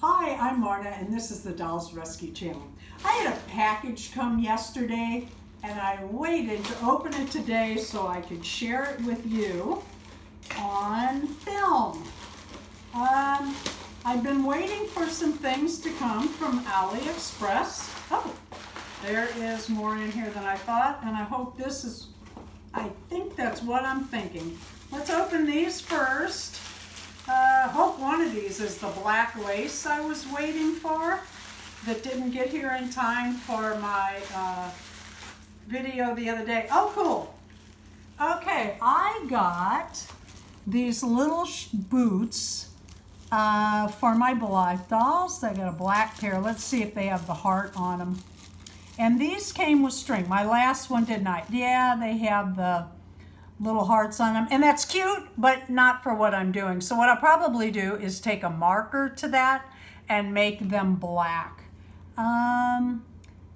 Hi, I'm Marna, and this is the Dolls Rescue Channel. I had a package come yesterday, and I waited to open it today so I could share it with you on film. I've been waiting for some things to come from AliExpress. Oh, there is more in here than I thought, and I think that's what I'm thinking. Let's open these first. Hope one of these is the black lace I was waiting for that didn't get here in time for my video the other day. Oh, cool. Okay, I got these little boots for my Blythe dolls. I got a black pair. Let's see if they have the heart on them. And these came with string. My last one did not. Yeah, they have the little hearts on them, and that's cute, but not for what I'm doing. So what I'll probably do is take a marker to that and make them black. Yeah,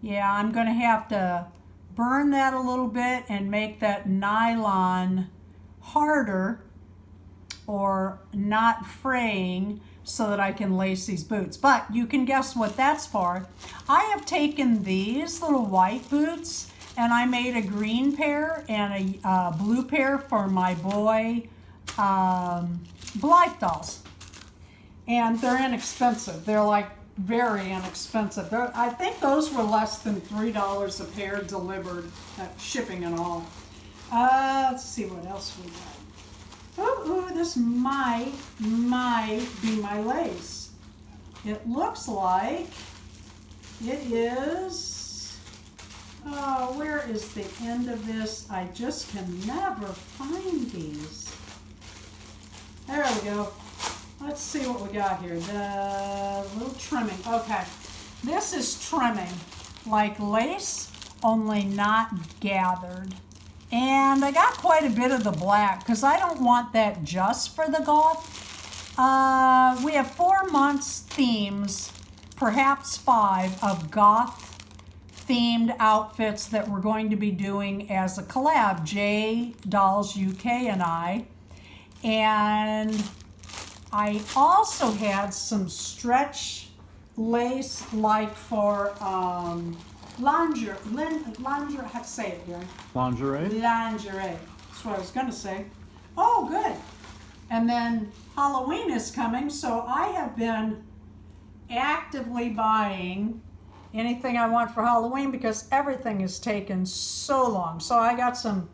I'm gonna have to burn that a little bit and make that nylon harder or not fraying so that I can lace these boots. But you can guess what that's for. I have taken these little white boots and I made a green pair and a blue pair for my boy Blythe dolls. And they're inexpensive. They're like very inexpensive. I think those were less than $3 a pair delivered, shipping and all. Let's see what else we got. Ooh, this might be my lace. It looks like it is. Oh, where is the end of this? I just can never find these. There we go. Let's see what we got here. The little trimming. Okay. This is trimming, like lace, only not gathered. And I got quite a bit of the black because I don't want that just for the goth. We have 4 months themes, perhaps 5, of goth themed outfits that we're going to be doing as a collab, J Dolls UK and I. And I also had some stretch lace, like for lingerie. How to say it, Darren? Lingerie. Lingerie. That's what I was going to say. Oh, good. And then Halloween is coming, so I have been actively buying anything I want for Halloween because everything has taken so long. So I got some,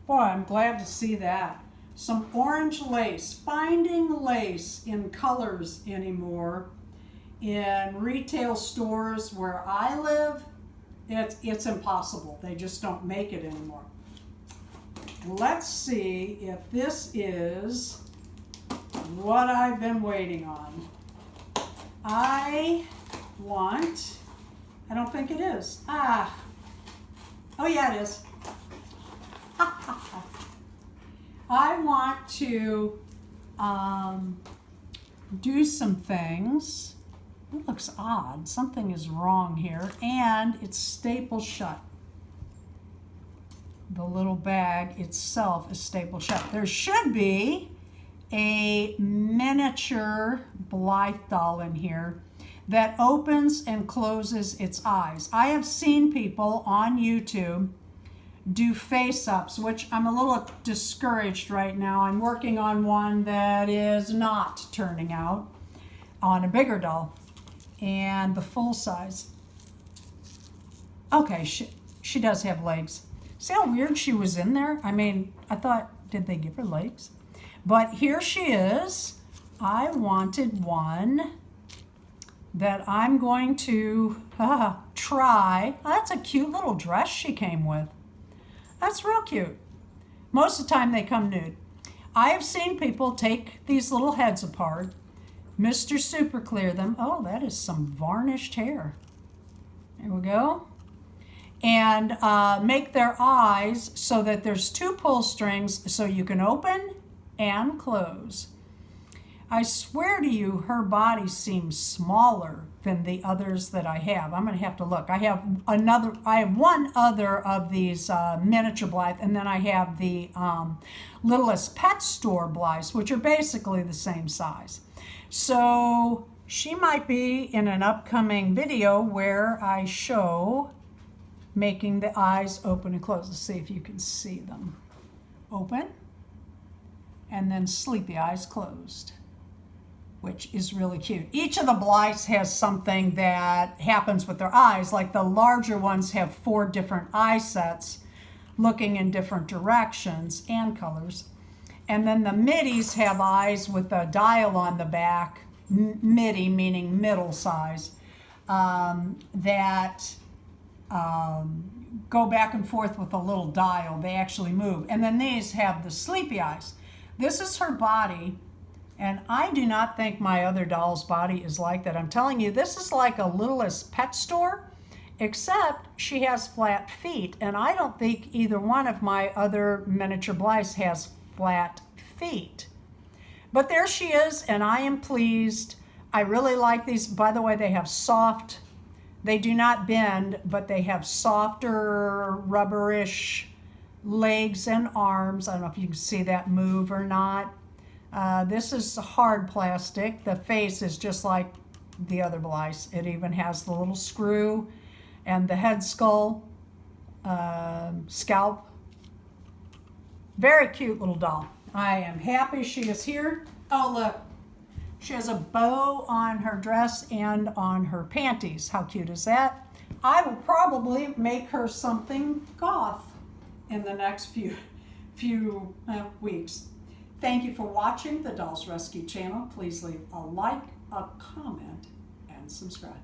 boy, I'm glad to see that. Some orange lace. Finding lace in colors anymore in retail stores where I live, it's impossible. They just don't make it anymore. Let's see if this is what I've been waiting on. I don't think it is. Oh yeah, it is. I want to do some things. It looks odd. Something is wrong here, and it's stapled shut. The little bag itself is stapled shut. There should be a miniature Blythe doll in here that opens and closes its eyes. I have seen people on YouTube do face-ups, which I'm a little discouraged right now. I'm working on one that is not turning out on a bigger doll and the full size. Okay, she does have legs. See how weird she was in there? I mean, I thought, did they give her legs? But here she is. I wanted one that I'm going to try. Oh, that's a cute little dress she came with. That's real cute. Most of the time they come nude. I have seen people take these little heads apart, Mr. Super Clear them. Oh, that is some varnished hair. There we go. And make their eyes so that there's 2 pull strings so you can open and close. I swear to you, her body seems smaller than the others that I have. I'm going to have to look. I have one other of these miniature Blythe, and then I have the Littlest Pet Store Blythes, which are basically the same size. So She might be in an upcoming video where I show making the eyes open and close. Let's see if you can see them. Open, and then sleepy eyes closed, which is really cute. Each of the Blythes has something that happens with their eyes. Like the larger ones have 4 different eye sets looking in different directions and colors. And then the middies have eyes with a dial on the back, midi meaning middle size, that go back and forth with a little dial. They actually move. And then these have the sleepy eyes. This is her body, and I do not think my other doll's body is like that. I'm telling you, this is like a littlest pet store, except she has flat feet, and I don't think either one of my other miniature Blythes has flat feet. But there she is, and I am pleased. I really like these. By the way, they have soft, they do not bend, but they have softer, rubberish legs and arms. I don't know if you can see that move or not. This is hard plastic. The face is just like the other Blythes. It even has the little screw and the head skull, scalp. Very cute little doll. I am happy she is here. Oh, look. She has a bow on her dress and on her panties. How cute is that? I will probably make her something goth in the next few weeks. Thank you for watching the Dolls Rescue channel. Please leave a like, a comment, and subscribe.